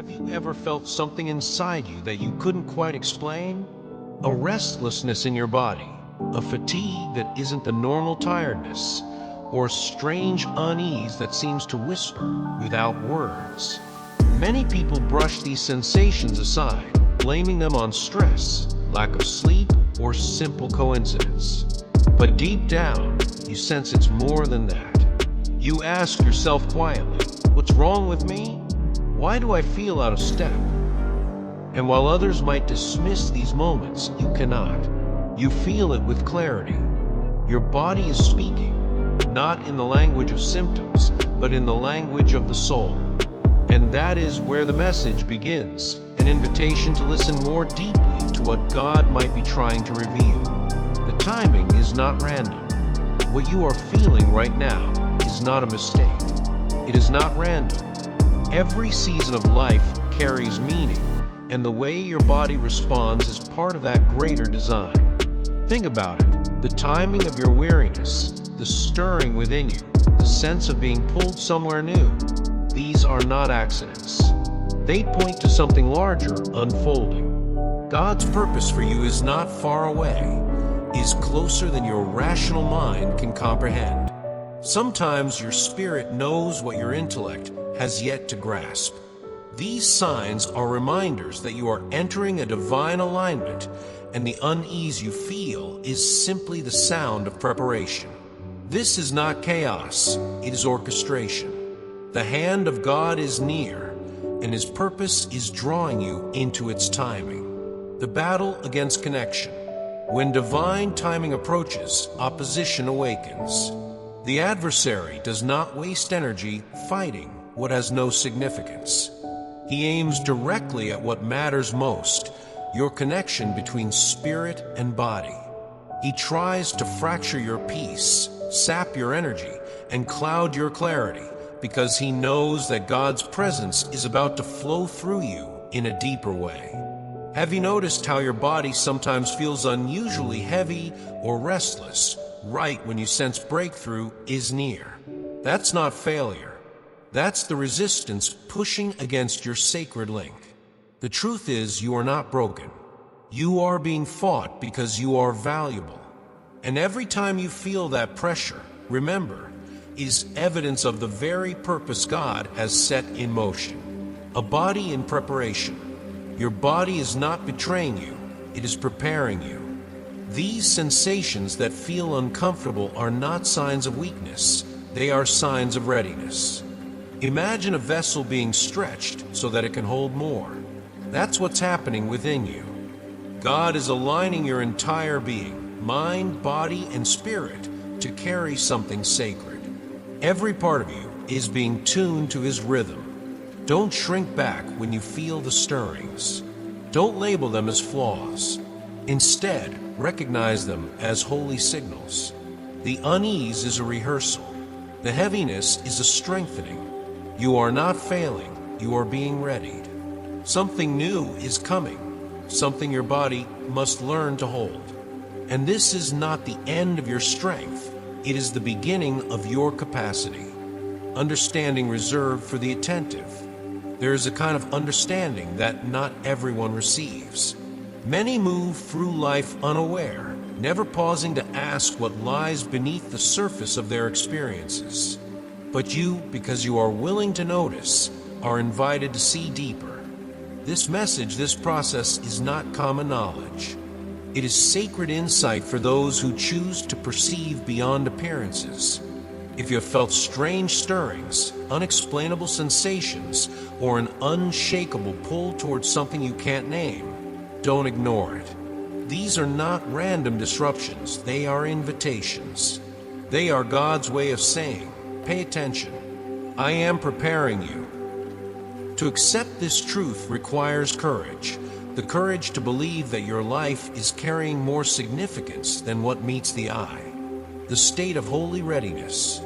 Have you ever felt something inside you that you couldn't quite explain? A restlessness in your body, a fatigue that isn't the normal tiredness, or a strange unease that seems to whisper without words. Many people brush these sensations aside, blaming them on stress, lack of sleep, or simple coincidence. But deep down, you sense it's more than that. You ask yourself quietly, what's wrong with me? Why do I feel out of step? And while others might dismiss these moments, you cannot. You feel it with clarity. Your body is speaking, not in the language of symptoms, but in the language of the soul. And that is where the message begins, an invitation to listen more deeply to what God might be trying to reveal. The timing is not random. What you are feeling right now is not a mistake. It is not random. Every season of life carries meaning, and the way your body responds is part of that greater design. Think about it. The timing of your weariness, the stirring within you, the sense of being pulled somewhere new. These are not accidents. They point to something larger unfolding. God's purpose for you is not far away, is closer than your rational mind can comprehend. Sometimes your spirit knows what your intellect has yet to grasp. These signs are reminders that you are entering a divine alignment, and the unease you feel is simply the sound of preparation. This is not chaos, it is orchestration. The hand of God is near, and His purpose is drawing you into its timing. The battle against connection. When divine timing approaches, opposition awakens. The adversary does not waste energy fighting what has no significance. He aims directly at what matters most, your connection between spirit and body. He tries to fracture your peace, sap your energy, and cloud your clarity, because he knows that God's presence is about to flow through you in a deeper way. Have you noticed how your body sometimes feels unusually heavy or restless right when you sense breakthrough is near? That's not failure. That's the resistance pushing against your sacred link. The truth is, you are not broken. You are being fought because you are valuable. And every time you feel that pressure, remember, is evidence of the very purpose God has set in motion. A body in preparation. Your body is not betraying you, it is preparing you. These sensations that feel uncomfortable are not signs of weakness, they are signs of readiness. Imagine a vessel being stretched so that it can hold more. That's what's happening within you. God is aligning your entire being, mind, body, and spirit, to carry something sacred. Every part of you is being tuned to His rhythm. Don't shrink back when you feel the stirrings. Don't label them as flaws. Instead, recognize them as holy signals. The unease is a rehearsal. The heaviness is a strengthening. You are not failing, you are being readied. Something new is coming, something your body must learn to hold. And this is not the end of your strength, it is the beginning of your capacity. Understanding reserved for the attentive. There is a kind of understanding that not everyone receives. Many move through life unaware, never pausing to ask what lies beneath the surface of their experiences. But you, because you are willing to notice, are invited to see deeper. This message, this process is not common knowledge. It is sacred insight for those who choose to perceive beyond appearances. If you have felt strange stirrings, unexplainable sensations, or an unshakable pull towards something you can't name, don't ignore it. These are not random disruptions, they are invitations. They are God's way of saying, pay attention. I am preparing you. To accept this truth requires courage. The courage to believe that your life is carrying more significance than what meets the eye. The state of holy readiness.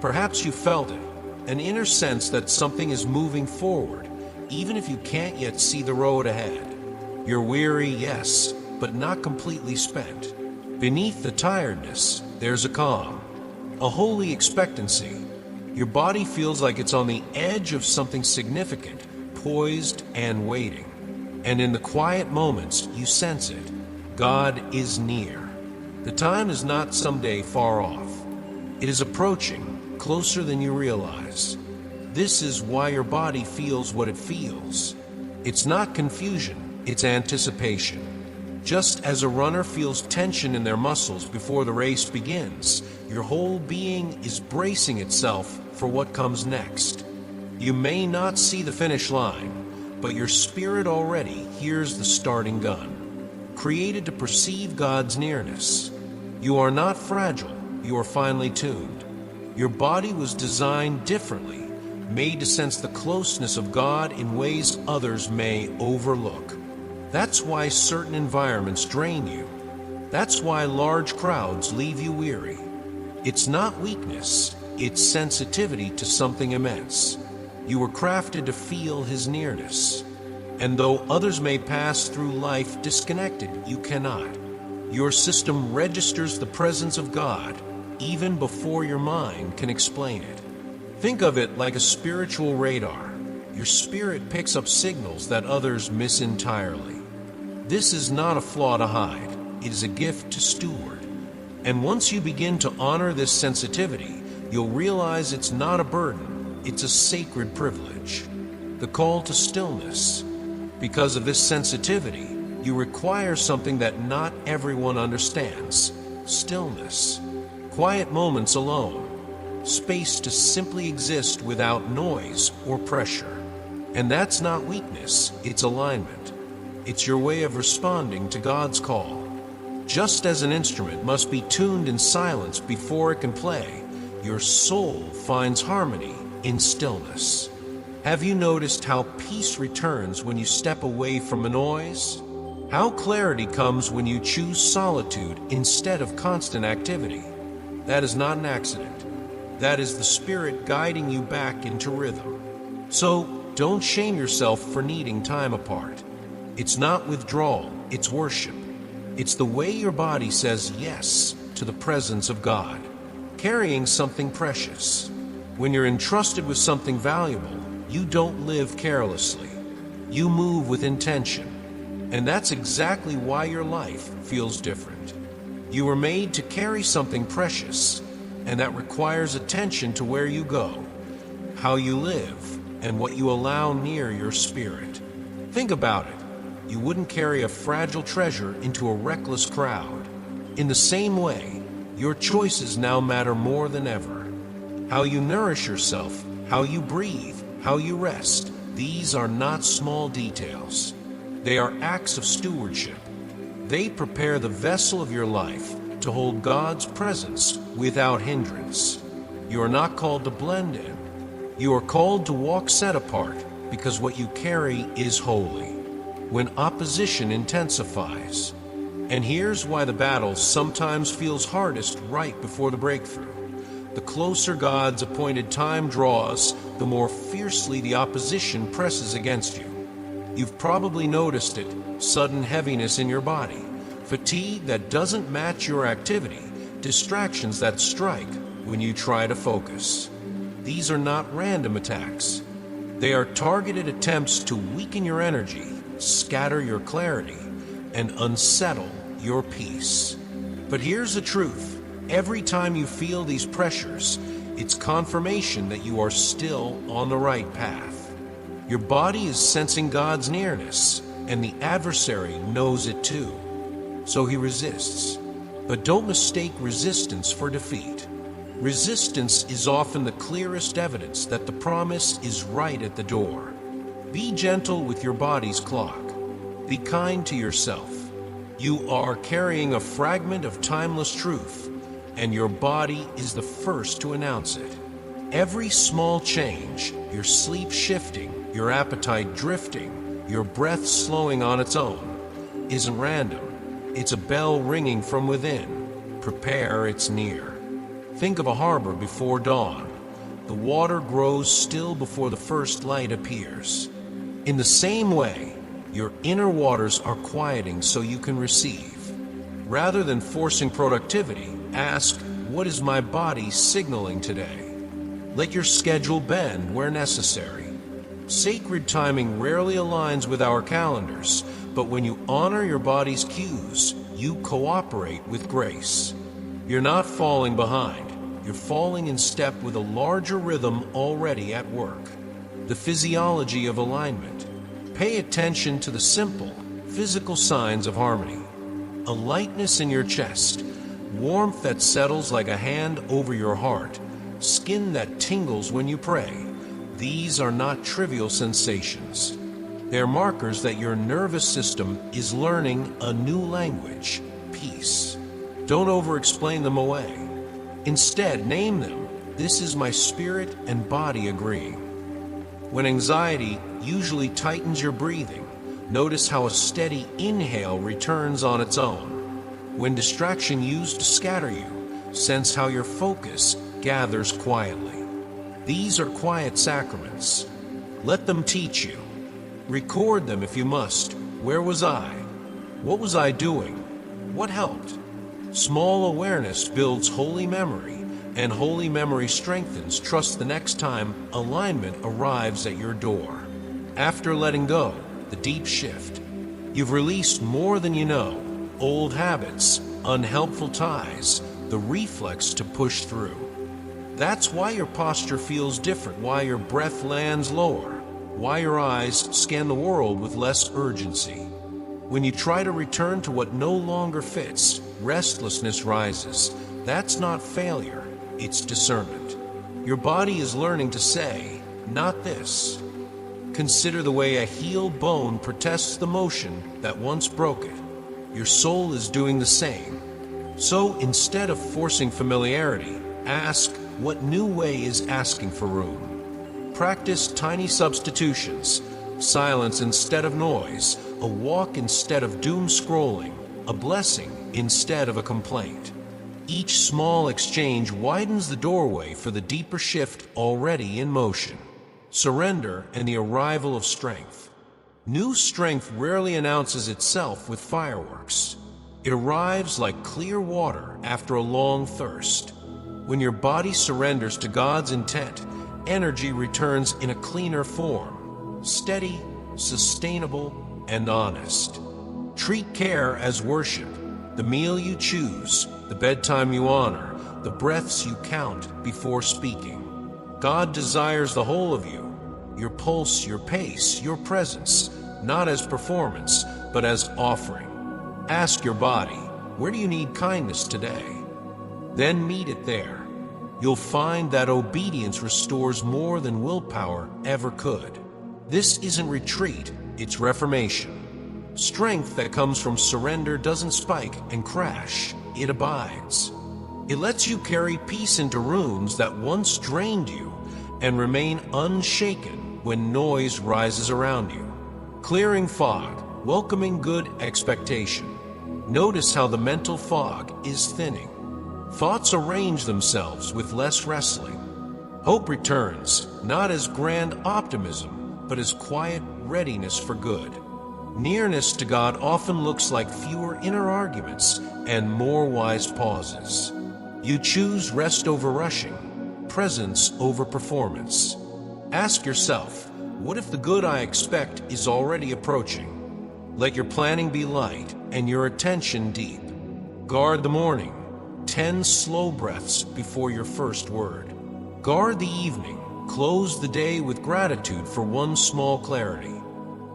Perhaps you felt it, an inner sense that something is moving forward, even if you can't yet see the road ahead. You're weary, yes, but not completely spent. Beneath the tiredness, there's a calm. A holy expectancy. Your body feels like it's on the edge of something significant, poised and waiting. And in the quiet moments, you sense it. God is near. The time is not someday far off. It is approaching, closer than you realize. This is why your body feels what it feels. It's not confusion, it's anticipation. Just as a runner feels tension in their muscles before the race begins, your whole being is bracing itself for what comes next. You may not see the finish line, but your spirit already hears the starting gun, created to perceive God's nearness. You are not fragile, you are finely tuned. Your body was designed differently, made to sense the closeness of God in ways others may overlook. That's why certain environments drain you. That's why large crowds leave you weary. It's not weakness, it's sensitivity to something immense. You were crafted to feel His nearness. And though others may pass through life disconnected, you cannot. Your system registers the presence of God even before your mind can explain it. Think of it like a spiritual radar. Your spirit picks up signals that others miss entirely. This is not a flaw to hide. It is a gift to steward. And once you begin to honor this sensitivity, you'll realize it's not a burden. It's a sacred privilege, the call to stillness. Because of this sensitivity, you require something that not everyone understands: stillness. Quiet moments alone, space to simply exist without noise or pressure. And that's not weakness, it's alignment. It's your way of responding to God's call. Just as an instrument must be tuned in silence before it can play, your soul finds harmony in stillness. Have you noticed how peace returns when you step away from a noise? How clarity comes when you choose solitude instead of constant activity? That is not an accident. That is the Spirit guiding you back into rhythm. So don't shame yourself for needing time apart. It's not withdrawal, it's worship. It's the way your body says yes to the presence of God, carrying something precious. When you're entrusted with something valuable, you don't live carelessly. You move with intention. And that's exactly why your life feels different. You were made to carry something precious, and that requires attention to where you go, how you live, and what you allow near your spirit. Think about it. You wouldn't carry a fragile treasure into a reckless crowd. In the same way, your choices now matter more than ever. How you nourish yourself, how you breathe, how you rest, these are not small details. They are acts of stewardship. They prepare the vessel of your life to hold God's presence without hindrance. You are not called to blend in. You are called to walk set apart because what you carry is holy. When opposition intensifies. And here's why the battle sometimes feels hardest right before the breakthrough. The closer God's appointed time draws, the more fiercely the opposition presses against you. You've probably noticed it, sudden heaviness in your body, fatigue that doesn't match your activity, distractions that strike when you try to focus. These are not random attacks. They are targeted attempts to weaken your energy, scatter your clarity, and unsettle your peace. But here's the truth. Every time you feel these pressures, it's confirmation that you are still on the right path. Your body is sensing God's nearness, and the adversary knows it too. So he resists. But don't mistake resistance for defeat. Resistance is often the clearest evidence that the promise is right at the door. Be gentle with your body's clock. Be kind to yourself. You are carrying a fragment of timeless truth, and your body is the first to announce it. Every small change, your sleep shifting, your appetite drifting, your breath slowing on its own, isn't random. It's a bell ringing from within. Prepare, it's near. Think of a harbor before dawn. The water grows still before the first light appears. In the same way, your inner waters are quieting so you can receive. Rather than forcing productivity, ask, what is my body signaling today? Let your schedule bend where necessary. Sacred timing rarely aligns with our calendars, but when you honor your body's cues, you cooperate with grace. You're not falling behind. You're falling in step with a larger rhythm already at work. The physiology of alignment. Pay attention to the simple, physical signs of harmony. A lightness in your chest, warmth that settles like a hand over your heart, skin that tingles when you pray. These are not trivial sensations. They're markers that your nervous system is learning a new language, peace. Don't over-explain them away. Instead, name them. This is my spirit and body agreeing. When anxiety usually tightens your breathing, notice how a steady inhale returns on its own. When distraction used to scatter you, sense how your focus gathers quietly. These are quiet sacraments. Let them teach you. Record them if you must. Where was I? What was I doing? What helped? Small awareness builds holy memory, and holy memory strengthens trust the next time alignment arrives at your door. After letting go, the deep shift. You've released more than you know. Old habits, unhelpful ties, the reflex to push through. That's why your posture feels different, why your breath lands lower, why your eyes scan the world with less urgency. When you try to return to what no longer fits, restlessness rises. That's not failure, it's discernment. Your body is learning to say, not this. Consider the way a healed bone protests the motion that once broke it. Your soul is doing the same. So instead of forcing familiarity, ask what new way is asking for room. Practice tiny substitutions, silence instead of noise, a walk instead of doom scrolling, a blessing instead of a complaint. Each small exchange widens the doorway for the deeper shift already in motion. Surrender and the arrival of strength. New strength rarely announces itself with fireworks. It arrives like clear water after a long thirst. When your body surrenders to God's intent, energy returns in a cleaner form, steady, sustainable, and honest. Treat care as worship, the meal you choose, the bedtime you honor, the breaths you count before speaking. God desires the whole of you, your pulse, your pace, your presence, not as performance, but as offering. Ask your body, where do you need kindness today? Then meet it there. You'll find that obedience restores more than willpower ever could. This isn't retreat, it's reformation. Strength that comes from surrender doesn't spike and crash, it abides. It lets you carry peace into rooms that once drained you and remain unshaken when noise rises around you. Clearing fog, welcoming good expectation. Notice how the mental fog is thinning. Thoughts arrange themselves with less wrestling. Hope returns, not as grand optimism, but as quiet readiness for good. Nearness to God often looks like fewer inner arguments and more wise pauses. You choose rest over rushing, presence over performance. Ask yourself, what if the good I expect is already approaching? Let your planning be light and your attention deep. Guard the morning. 10 slow breaths before your first word. Guard the evening. Close the day with gratitude for one small clarity.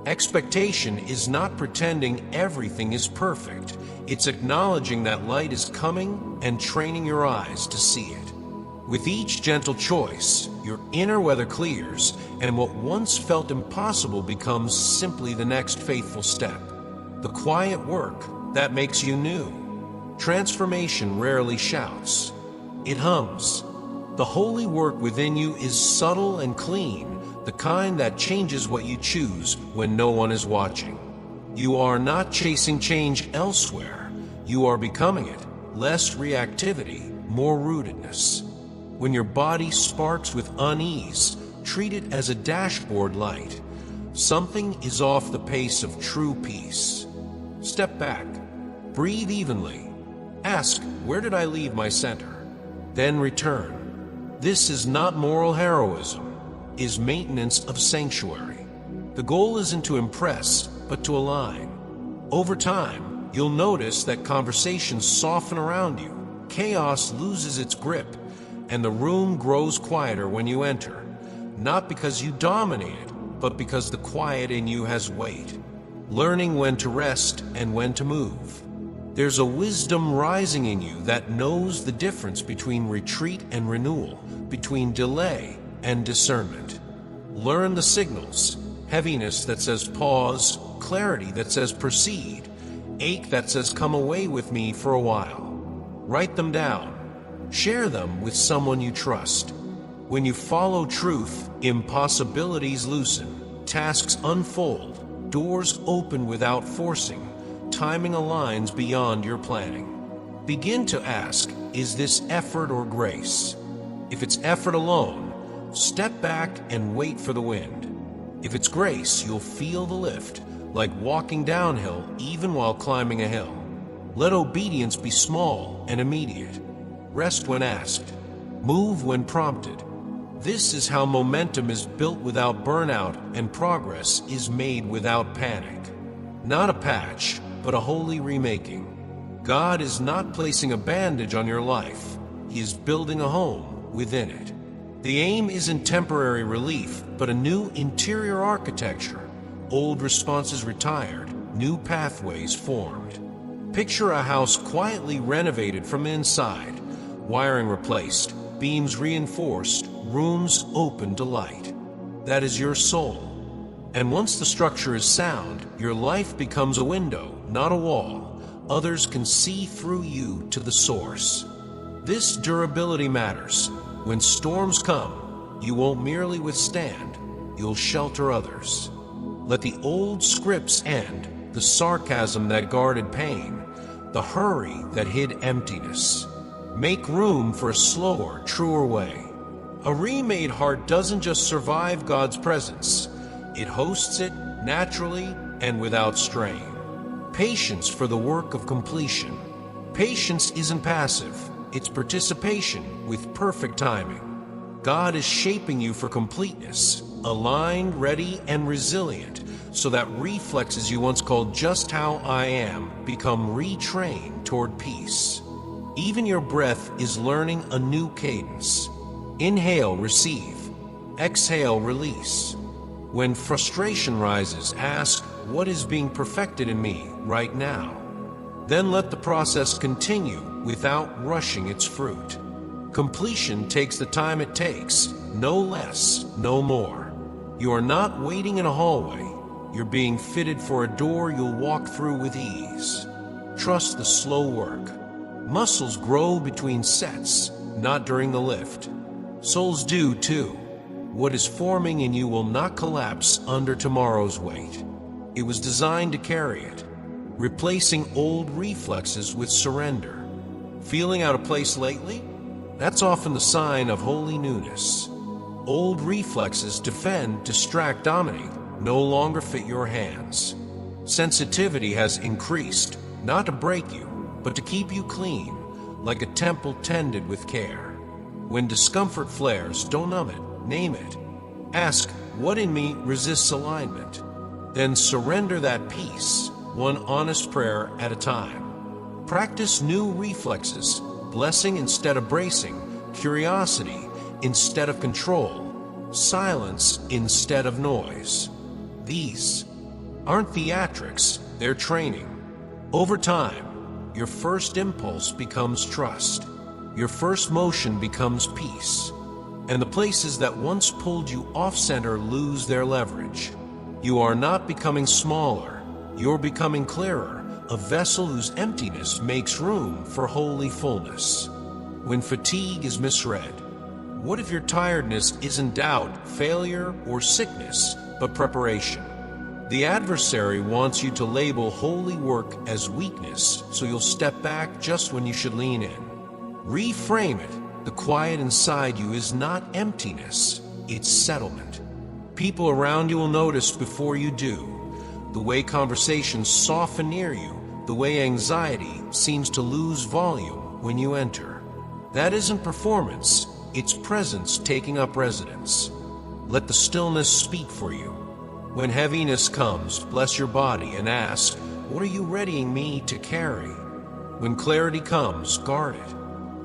Expectation is not pretending everything is perfect. It's acknowledging that light is coming and training your eyes to see it. With each gentle choice, your inner weather clears, and what once felt impossible becomes simply the next faithful step. The quiet work that makes you new. Transformation rarely shouts. It hums. The holy work within you is subtle and clean, the kind that changes what you choose when no one is watching. You are not chasing change elsewhere. You are becoming it. Less reactivity, more rootedness. When your body sparks with unease, treat it as a dashboard light. Something is off the pace of true peace. Step back. Breathe evenly. Ask, where did I leave my center? Then return. This is not moral heroism. is maintenance of sanctuary. The goal isn't to impress, but to align. Over time, you'll notice that conversations soften around you, chaos loses its grip, and the room grows quieter when you enter, not because you dominate it, but because the quiet in you has weight, learning when to rest and when to move. There's a wisdom rising in you that knows the difference between retreat and renewal, between delay and discernment. Learn the signals: heaviness that says pause, clarity that says proceed, ache that says come away with me for a while. Write them down. Share them with someone you trust. When you follow truth, impossibilities loosen, tasks unfold, doors open without forcing, timing aligns beyond your planning. Begin to ask, is this effort or grace? If it's effort alone, step back and wait for the wind. If it's grace, you'll feel the lift, like walking downhill even while climbing a hill. Let obedience be small and immediate. Rest when asked. Move when prompted. This is how momentum is built without burnout and progress is made without panic. Not a patch, but a holy remaking. God is not placing a bandage on your life. He is building a home within it. The aim isn't temporary relief, but a new interior architecture. Old responses retired, new pathways formed. Picture a house quietly renovated from inside, wiring replaced, beams reinforced, rooms open to light. That is your soul. And once the structure is sound, your life becomes a window, not a wall. Others can see through you to the source. This durability matters. When storms come, you won't merely withstand, you'll shelter others. Let the old scripts end, the sarcasm that guarded pain, the hurry that hid emptiness. Make room for a slower, truer way. A remade heart doesn't just survive God's presence, it hosts it naturally and without strain. Patience for the work of completion. Patience isn't passive, it's participation with perfect timing. God is shaping you for completeness, aligned, ready, and resilient, so that reflexes you once called just how I am become retrained toward peace. Even your breath is learning a new cadence. Inhale, receive. Exhale, release. When frustration rises, ask, what is being perfected in me right now? Then let the process continue without rushing its fruit. Completion takes the time it takes, no less, no more. You are not waiting in a hallway. You're being fitted for a door you'll walk through with ease. Trust the slow work. Muscles grow between sets, not during the lift. Souls do too. What is forming in you will not collapse under tomorrow's weight. It was designed to carry it, replacing old reflexes with surrender. Feeling out of place lately? That's often the sign of holy newness. Old reflexes defend, distract, dominate, no longer fit your hands. Sensitivity has increased, not to break you, but to keep you clean, like a temple tended with care. When discomfort flares, don't numb it, name it. Ask, what in me resists alignment? Then surrender that peace, one honest prayer at a time. Practice new reflexes, blessing instead of bracing, curiosity instead of control, silence instead of noise. These aren't theatrics, they're training. Over time, your first impulse becomes trust. Your first motion becomes peace. And the places that once pulled you off-center lose their leverage. You are not becoming smaller. You're becoming clearer, a vessel whose emptiness makes room for holy fullness. When fatigue is misread, what if your tiredness isn't doubt, failure, or sickness, but preparation? The adversary wants you to label holy work as weakness, so you'll step back just when you should lean in. Reframe it. The quiet inside you is not emptiness, it's settlement. People around you will notice before you do. The way conversations soften near you, the way anxiety seems to lose volume when you enter. That isn't performance, it's presence taking up residence. Let the stillness speak for you. When heaviness comes, bless your body and ask, what are you readying me to carry? When clarity comes, guard it.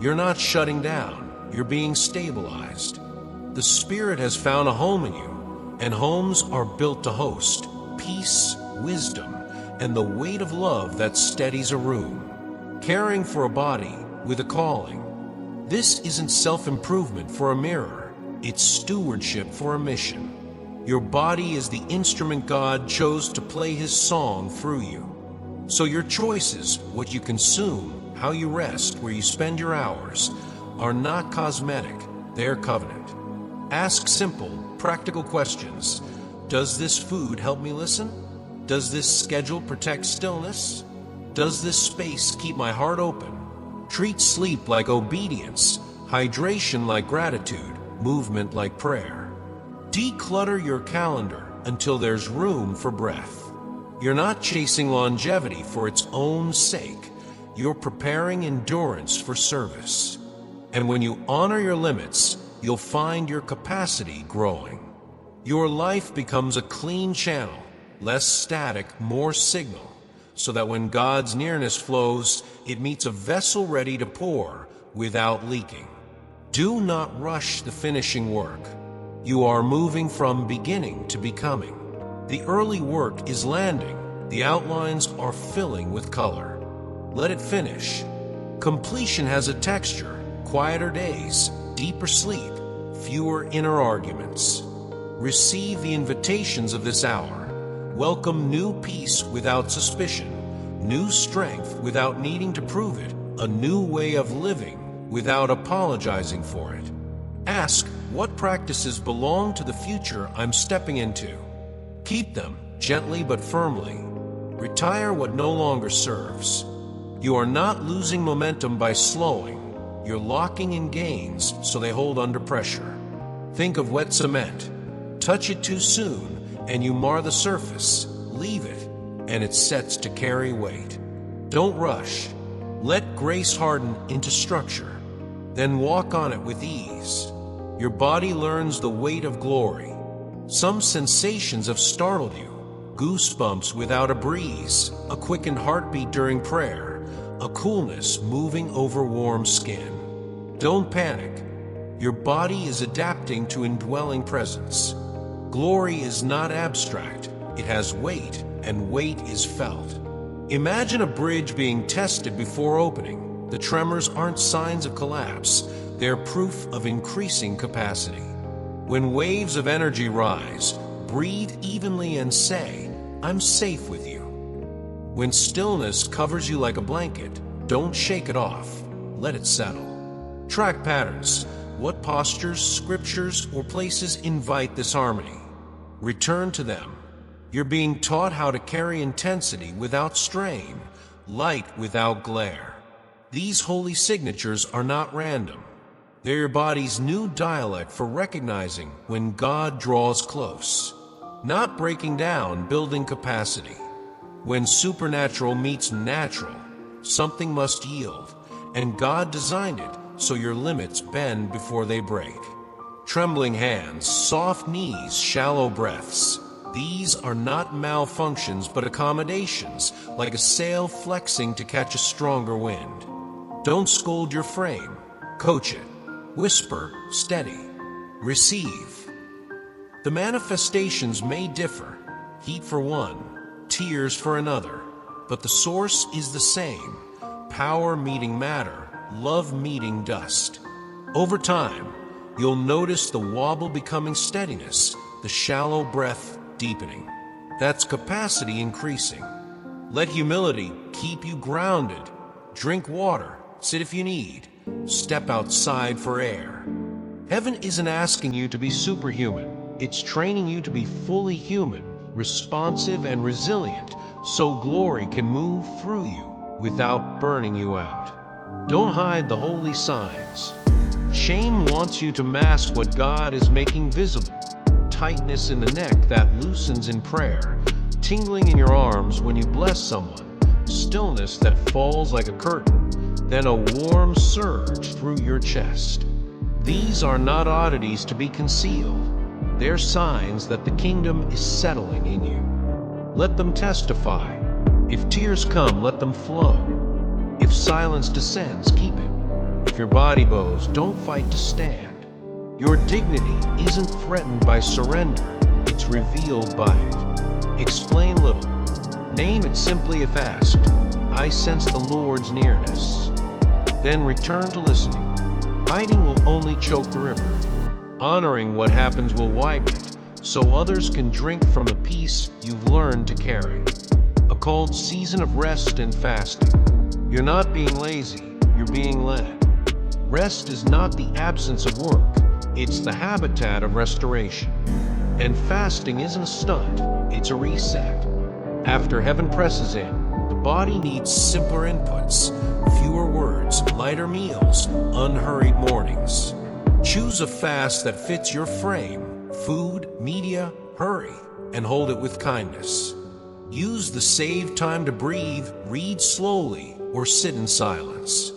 You're not shutting down, you're being stabilized. The Spirit has found a home in you, and homes are built to host peace, wisdom, and the weight of love that steadies a room. Caring for a body with a calling. This isn't self-improvement for a mirror, it's stewardship for a mission. Your body is the instrument God chose to play His song through you. So your choices, what you consume, how you rest, where you spend your hours, are not cosmetic, they're covenant. Ask simple, practical questions. Does this food help me listen? Does this schedule protect stillness? Does this space keep my heart open? Treat sleep like obedience, hydration like gratitude, movement like prayer. Declutter your calendar until there's room for breath. You're not chasing longevity for its own sake. You're preparing endurance for service. And when you honor your limits, you'll find your capacity growing. Your life becomes a clean channel, less static, more signal, so that when God's nearness flows, it meets a vessel ready to pour without leaking. Do not rush the finishing work. You are moving from beginning to becoming. The early work is landing. The outlines are filling with color. Let it finish. Completion has a texture, quieter days, deeper sleep, fewer inner arguments. Receive the invitations of this hour. Welcome new peace without suspicion, new strength without needing to prove it, a new way of living without apologizing for it. Ask, what practices belong to the future I'm stepping into? Keep them, gently but firmly. Retire what no longer serves. You are not losing momentum by slowing. You're locking in gains so they hold under pressure. Think of wet cement. Touch it too soon, and you mar the surface. Leave it, and it sets to carry weight. Don't rush. Let grace harden into structure. Then walk on it with ease. Your body learns the weight of glory. Some sensations have startled you. Goosebumps without a breeze, a quickened heartbeat during prayer, a coolness moving over warm skin. Don't panic. Your body is adapting to indwelling presence. Glory is not abstract. It has weight, and weight is felt. Imagine a bridge being tested before opening. The tremors aren't signs of collapse. They're proof of increasing capacity. When waves of energy rise, breathe evenly and say, I'm safe with you. When stillness covers you like a blanket, don't shake it off. Let it settle. Track patterns. What postures, scriptures, or places invite this harmony? Return to them. You're being taught how to carry intensity without strain, light without glare. These holy signatures are not random. They're your body's new dialect for recognizing when God draws close. Not breaking down, building capacity. When supernatural meets natural, something must yield, and God designed it so your limits bend before they break. Trembling hands, soft knees, shallow breaths. These are not malfunctions but accommodations, like a sail flexing to catch a stronger wind. Don't scold your frame. Coach it. Whisper, steady. Receive. The manifestations may differ, heat for one, tears for another, but the source is the same. Power meeting matter, love meeting dust. Over time, you'll notice the wobble becoming steadiness, the shallow breath deepening. That's capacity increasing. Let humility keep you grounded. Drink water, sit if you need. Step outside for air. Heaven isn't asking you to be superhuman. It's training you to be fully human, responsive and resilient, so glory can move through you without burning you out. Don't hide the holy signs. Shame wants you to mask what God is making visible. Tightness in the neck that loosens in prayer, tingling in your arms when you bless someone, stillness that falls like a curtain, then a warm surge through your chest. These are not oddities to be concealed. They're signs that the kingdom is settling in you. Let them testify. If tears come, let them flow. If silence descends, keep it. If your body bows, don't fight to stand. Your dignity isn't threatened by surrender, it's revealed by it. Explain little. Name it simply if asked. I sense the Lord's nearness. Then return to listening. Hiding will only choke the river. Honoring what happens will widen it, so others can drink from the peace you've learned to carry. A called season of rest and fasting. You're not being lazy, you're being led. Rest is not the absence of work, it's the habitat of restoration. And fasting isn't a stunt, it's a reset. After heaven presses in, the body needs simpler inputs, fewer words, lighter meals, unhurried mornings. Choose a fast that fits your frame, food, media, hurry, and hold it with kindness. Use the saved time to breathe, read slowly, or sit in silence.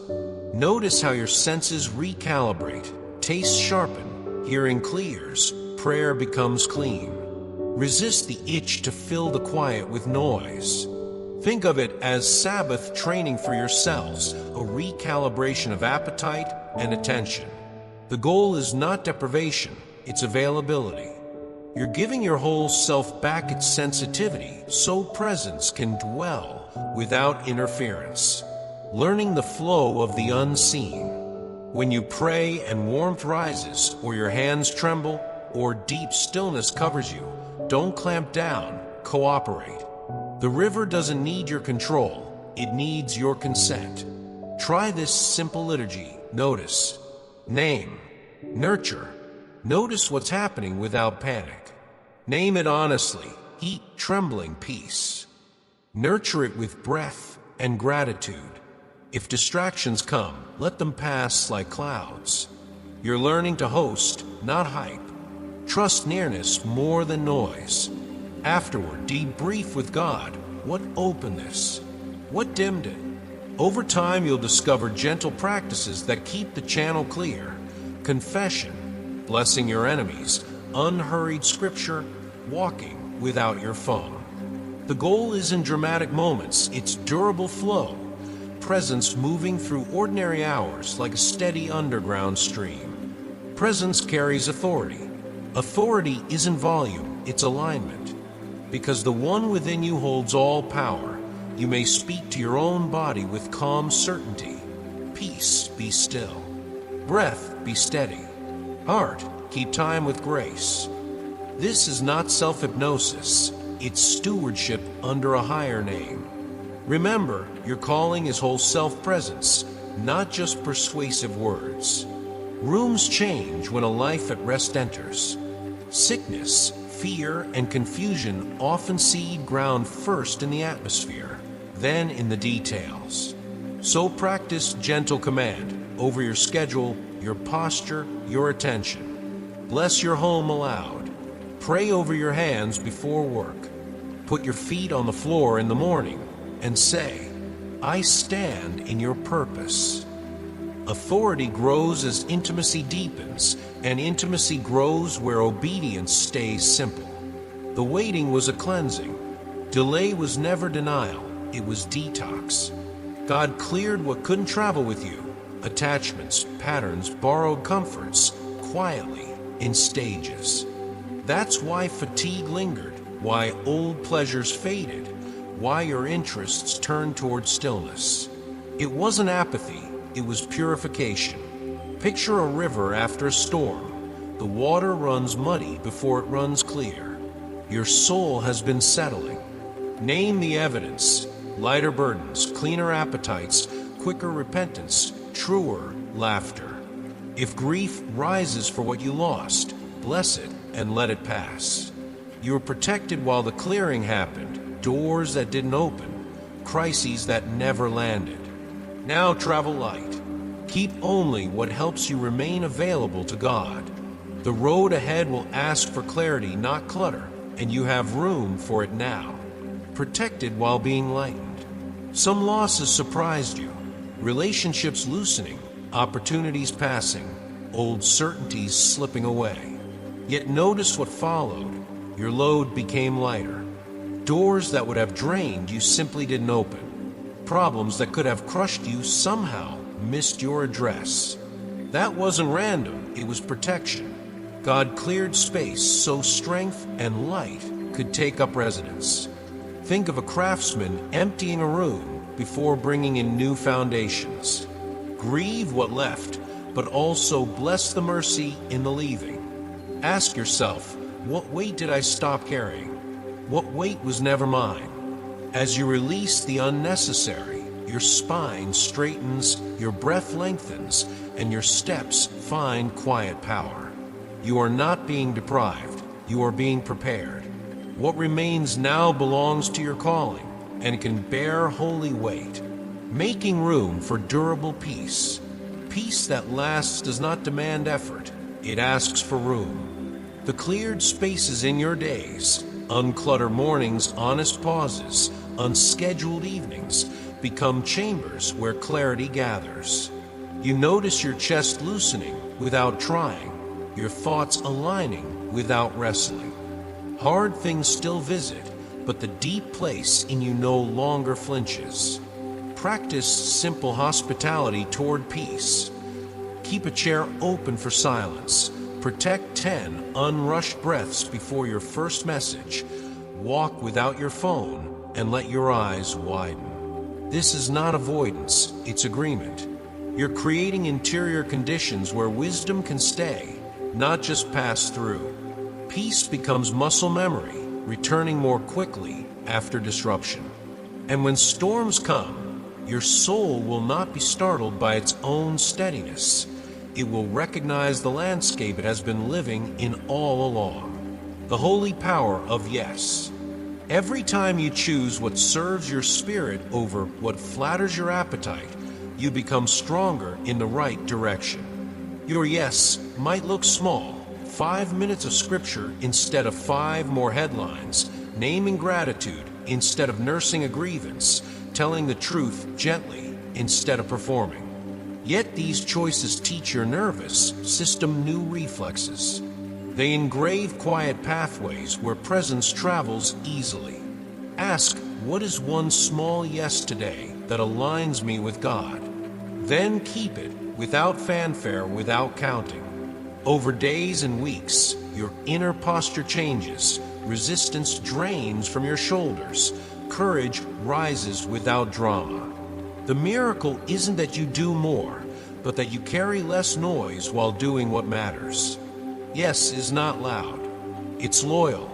Notice how your senses recalibrate, taste sharpen, hearing clears, prayer becomes clean. Resist the itch to fill the quiet with noise. Think of it as Sabbath training for your cells, a recalibration of appetite and attention. The goal is not deprivation, it's availability. You're giving your whole self back its sensitivity so presence can dwell without interference. Learning the flow of the unseen. When you pray and warmth rises, or your hands tremble, or deep stillness covers you, don't clamp down, cooperate. The river doesn't need your control, it needs your consent. Try this simple liturgy. Notice, name, nurture. Notice what's happening without panic. Name it honestly, heat, trembling, peace. Nurture it with breath and gratitude. If distractions come, let them pass like clouds. You're learning to host, not hype. Trust nearness more than noise. Afterward, debrief with God. What opened this? What dimmed it? Over time, you'll discover gentle practices that keep the channel clear. Confession, blessing your enemies, unhurried scripture, walking without your phone. The goal isn't dramatic moments, it's durable flow. Presence moving through ordinary hours like a steady underground stream. Presence carries authority. Authority isn't volume, it's alignment. Because the one within you holds all power, you may speak to your own body with calm certainty. Peace, be still. Breath, be steady. Heart, keep time with grace. This is not self-hypnosis, it's stewardship under a higher name. Remember, your calling is whole self-presence, not just persuasive words. Rooms change when a life at rest enters. Sickness, fear, and confusion often seed ground first in the atmosphere, then in the details. So practice gentle command over your schedule, your posture, your attention. Bless your home aloud. Pray over your hands before work. Put your feet on the floor in the morning and say, I stand in your purpose. Authority grows as intimacy deepens, and intimacy grows where obedience stays simple. The waiting was a cleansing. Delay was never denial, it was detox. God cleared what couldn't travel with you, attachments, patterns, borrowed comforts, quietly, in stages. That's why fatigue lingered, why old pleasures faded, why your interests turned toward stillness. It wasn't apathy, it was purification. Picture a river after a storm. The water runs muddy before it runs clear. Your soul has been settling. Name the evidence. Lighter burdens, cleaner appetites, quicker repentance, truer laughter. If grief rises for what you lost, bless it and let it pass. You were protected while the clearing happened, doors that didn't open, crises that never landed. Now travel light. Keep only what helps you remain available to God. The road ahead will ask for clarity, not clutter, and you have room for it now. Protected while being lightened. Some losses surprised you. Relationships loosening, opportunities passing, old certainties slipping away. Yet notice what followed. Your load became lighter. Doors that would have drained you simply didn't open. Problems that could have crushed you somehow missed your address. That wasn't random, it was protection. God cleared space so strength and light could take up residence. Think of a craftsman emptying a room before bringing in new foundations. Grieve what left, but also bless the mercy in the leaving. Ask yourself, what weight did I stop carrying? What weight was never mine? As you release the unnecessary, your spine straightens, your breath lengthens, and your steps find quiet power. You are not being deprived, you are being prepared. What remains now belongs to your calling, and can bear holy weight, making room for durable peace. Peace that lasts does not demand effort, it asks for room. The cleared spaces in your days, unclutter mornings, honest pauses, unscheduled evenings, become chambers where clarity gathers. You notice your chest loosening without trying, your thoughts aligning without wrestling. Hard things still visit, but the deep place in you no longer flinches. Practice simple hospitality toward peace. Keep a chair open for silence. Protect 10 unrushed breaths before your first message. Walk without your phone and let your eyes widen. This is not avoidance, it's agreement. You're creating interior conditions where wisdom can stay, not just pass through. Peace becomes muscle memory, returning more quickly after disruption. And when storms come, your soul will not be startled by its own steadiness. It will recognize the landscape it has been living in all along. The holy power of yes. Every time you choose what serves your spirit over what flatters your appetite, you become stronger in the right direction. Your yes might look small, 5 minutes of scripture instead of 5 more headlines, naming gratitude instead of nursing a grievance, telling the truth gently instead of performing. Yet these choices teach your nervous system new reflexes. They engrave quiet pathways where presence travels easily. Ask, what is one small yes today that aligns me with God? Then keep it without fanfare, without counting. Over days and weeks, your inner posture changes. Resistance drains from your shoulders. Courage rises without drama. The miracle isn't that you do more, but that you carry less noise while doing what matters. Yes is not loud. It's loyal.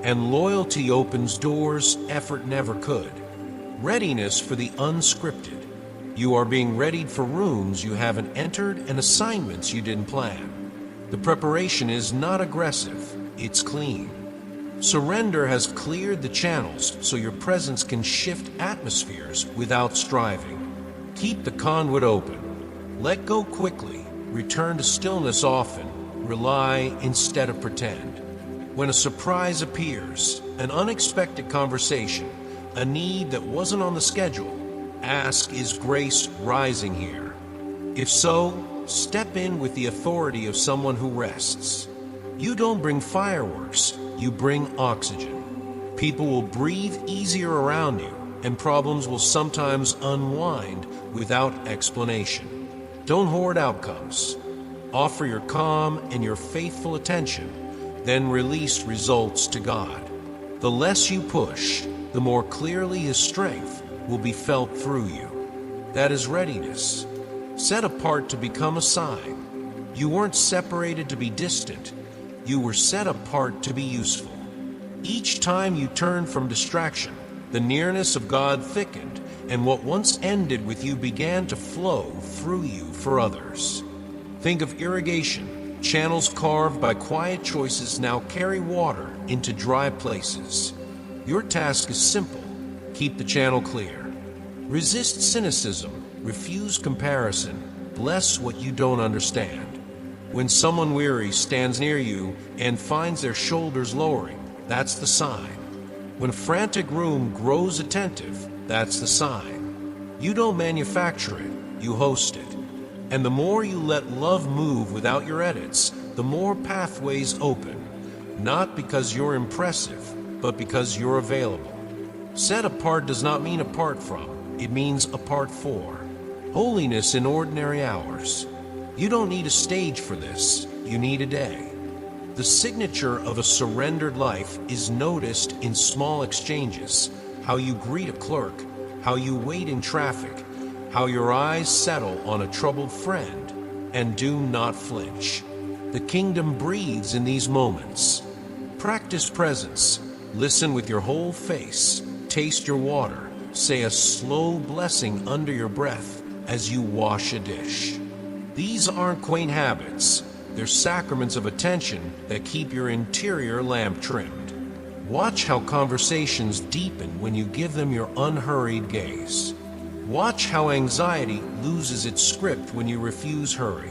And loyalty opens doors effort never could. Readiness for the unscripted. You are being readied for rooms you haven't entered and assignments you didn't plan. The preparation is not aggressive, it's clean. Surrender has cleared the channels so your presence can shift atmospheres without striving. Keep the conduit open. Let go quickly. Return to stillness often. Rely instead of pretend. When a surprise appears, an unexpected conversation, a need that wasn't on the schedule, ask, is grace rising here? If so, step in with the authority of someone who rests. You don't bring fireworks, you bring oxygen. People will breathe easier around you, and problems will sometimes unwind without explanation. Don't hoard outcomes. Offer your calm and your faithful attention, then release results to God. The less you push, the more clearly His strength will be felt through you. That is readiness. Set apart to become a sign. You weren't separated to be distant. You were set apart to be useful. Each time you turned from distraction, the nearness of God thickened, and what once ended with you began to flow through you for others. Think of irrigation. Channels carved by quiet choices now carry water into dry places. Your task is simple. Keep the channel clear. Resist cynicism. Refuse comparison. Bless what you don't understand. When someone weary stands near you and finds their shoulders lowering, that's the sign. When a frantic room grows attentive, that's the sign. You don't manufacture it, you host it. And the more you let love move without your edits, the more pathways open, not because you're impressive, but because you're available. Set apart does not mean apart from, it means apart for. Holiness in ordinary hours. You don't need a stage for this, you need a day. The signature of a surrendered life is noticed in small exchanges, how you greet a clerk, how you wait in traffic, how your eyes settle on a troubled friend, and do not flinch. The kingdom breathes in these moments. Practice presence. Listen with your whole face. Taste your water. Say a slow blessing under your breath as you wash a dish. These aren't quaint habits. They're sacraments of attention that keep your interior lamp trimmed. Watch how conversations deepen when you give them your unhurried gaze. Watch how anxiety loses its script when you refuse hurry.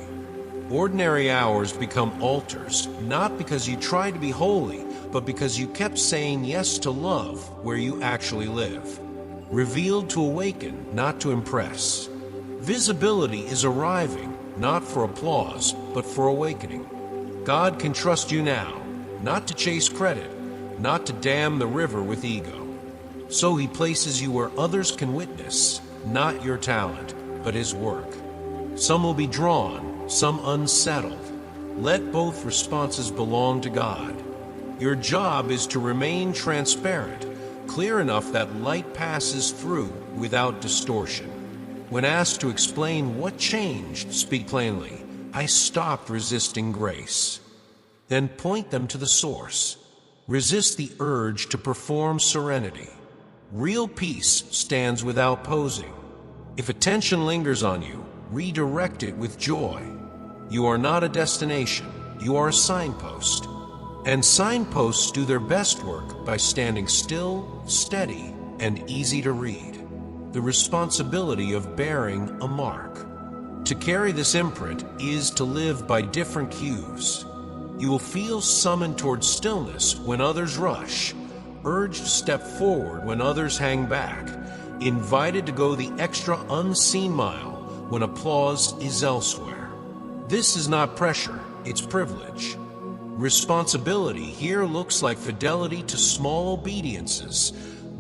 Ordinary hours become altars, not because you tried to be holy, but because you kept saying yes to love where you actually live. Revealed to awaken, not to impress. Visibility is arriving, not for applause, but for awakening. God can trust you now, not to chase credit, not to dam the river with ego. So he places you where others can witness, not your talent, but his work. Some will be drawn, some unsettled. Let both responses belong to God. Your job is to remain transparent, clear enough that light passes through without distortion. When asked to explain what changed, speak plainly. I stopped resisting grace. Then point them to the source. Resist the urge to perform serenity. Real peace stands without posing. If attention lingers on you, redirect it with joy. You are not a destination, you are a signpost. And signposts do their best work by standing still, steady, and easy to read. The responsibility of bearing a mark. To carry this imprint is to live by different cues. You will feel summoned toward stillness when others rush, urged to step forward when others hang back, invited to go the extra unseen mile when applause is elsewhere. This is not pressure, it's privilege. Responsibility here looks like fidelity to small obediences.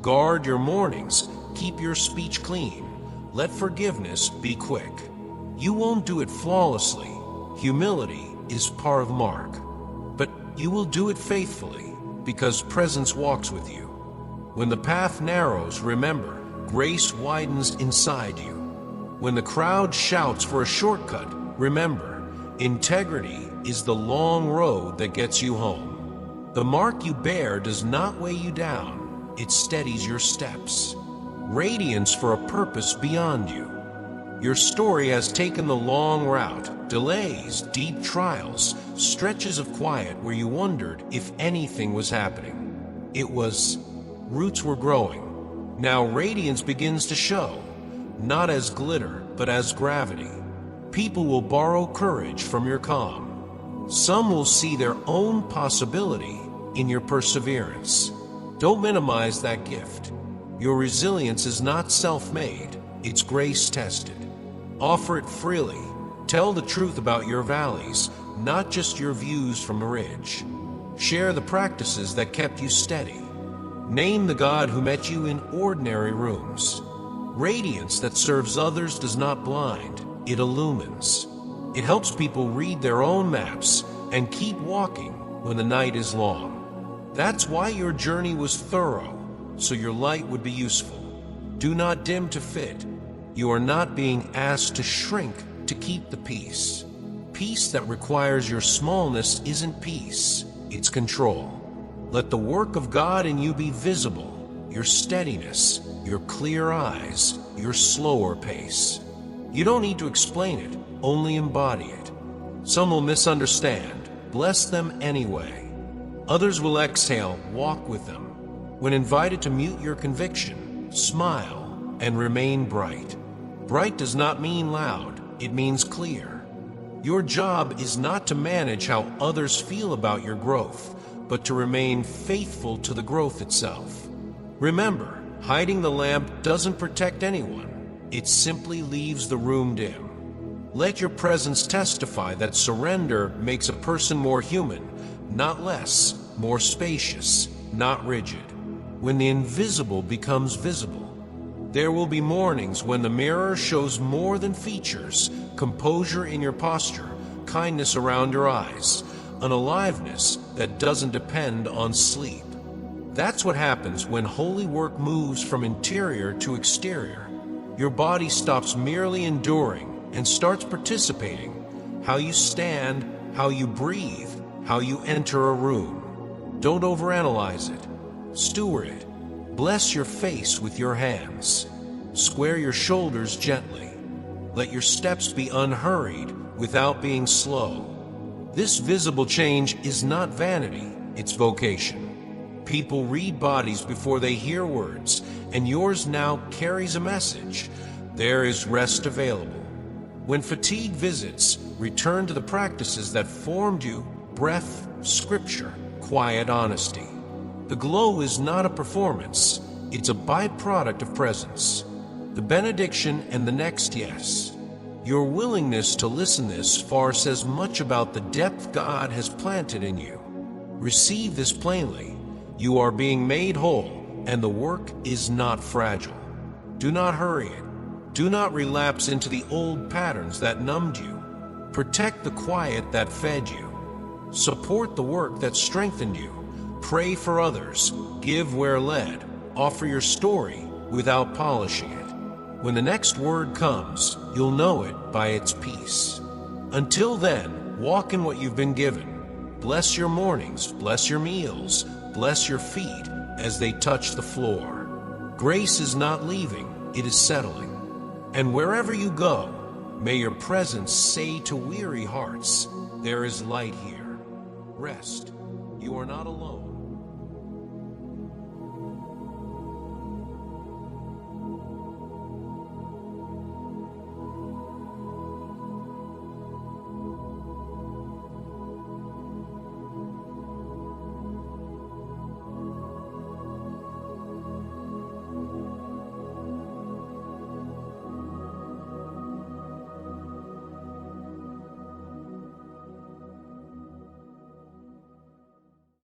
Guard your mornings, keep your speech clean. Let forgiveness be quick. You won't do it flawlessly. Humility is part of Mark. But you will do it faithfully, because presence walks with you. When the path narrows, remember, grace widens inside you. When the crowd shouts for a shortcut, remember, integrity is the long road that gets you home. The mark you bear does not weigh you down, it steadies your steps. Radiance for a purpose beyond you. Your story has taken the long route, delays, deep trials, stretches of quiet where you wondered if anything was happening. It was, roots were growing. Now radiance begins to show, not as glitter, but as gravity. People will borrow courage from your calm. Some will see their own possibility in your perseverance. Don't minimize that gift. Your resilience is not self-made, it's grace-tested. Offer it freely. Tell the truth about your valleys, not just your views from the ridge. Share the practices that kept you steady. Name the God who met you in ordinary rooms. Radiance that serves others does not blind, it illumines. It helps people read their own maps and keep walking when the night is long. That's why your journey was thorough, so your light would be useful. Do not dim to fit. You are not being asked to shrink to keep the peace. Peace that requires your smallness isn't peace, it's control. Let the work of God in you be visible, your steadiness, your clear eyes, your slower pace. You don't need to explain it, only embody it. Some will misunderstand, bless them anyway. Others will exhale, walk with them. When invited to mute your conviction, smile and remain bright. Bright does not mean loud, it means clear. Your job is not to manage how others feel about your growth, but to remain faithful to the growth itself. Remember, hiding the lamp doesn't protect anyone. It simply leaves the room dim. Let your presence testify that surrender makes a person more human, not less, more spacious, not rigid. When the invisible becomes visible, there will be mornings when the mirror shows more than features, composure in your posture, kindness around your eyes, an aliveness that doesn't depend on sleep. That's what happens when holy work moves from interior to exterior. Your body stops merely enduring and starts participating. How you stand, how you breathe, how you enter a room. Don't overanalyze it. Steward it. Bless your face with your hands. Square your shoulders gently. Let your steps be unhurried without being slow. This visible change is not vanity, it's vocation. People read bodies before they hear words, and yours now carries a message. There is rest available. When fatigue visits, return to the practices that formed you: breath, scripture, quiet honesty. The glow is not a performance, it's a byproduct of presence. The benediction and the next yes. Your willingness to listen this far says much about the depth God has planted in you. Receive this plainly. You are being made whole, and the work is not fragile. Do not hurry it. Do not relapse into the old patterns that numbed you. Protect the quiet that fed you. Support the work that strengthened you. Pray for others, give where led, offer your story without polishing it. When the next word comes, you'll know it by its peace. Until then, walk in what you've been given. Bless your mornings, bless your meals, bless your feet as they touch the floor. Grace is not leaving, it is settling. And wherever you go, may your presence say to weary hearts, there is light here. Rest. You are not alone.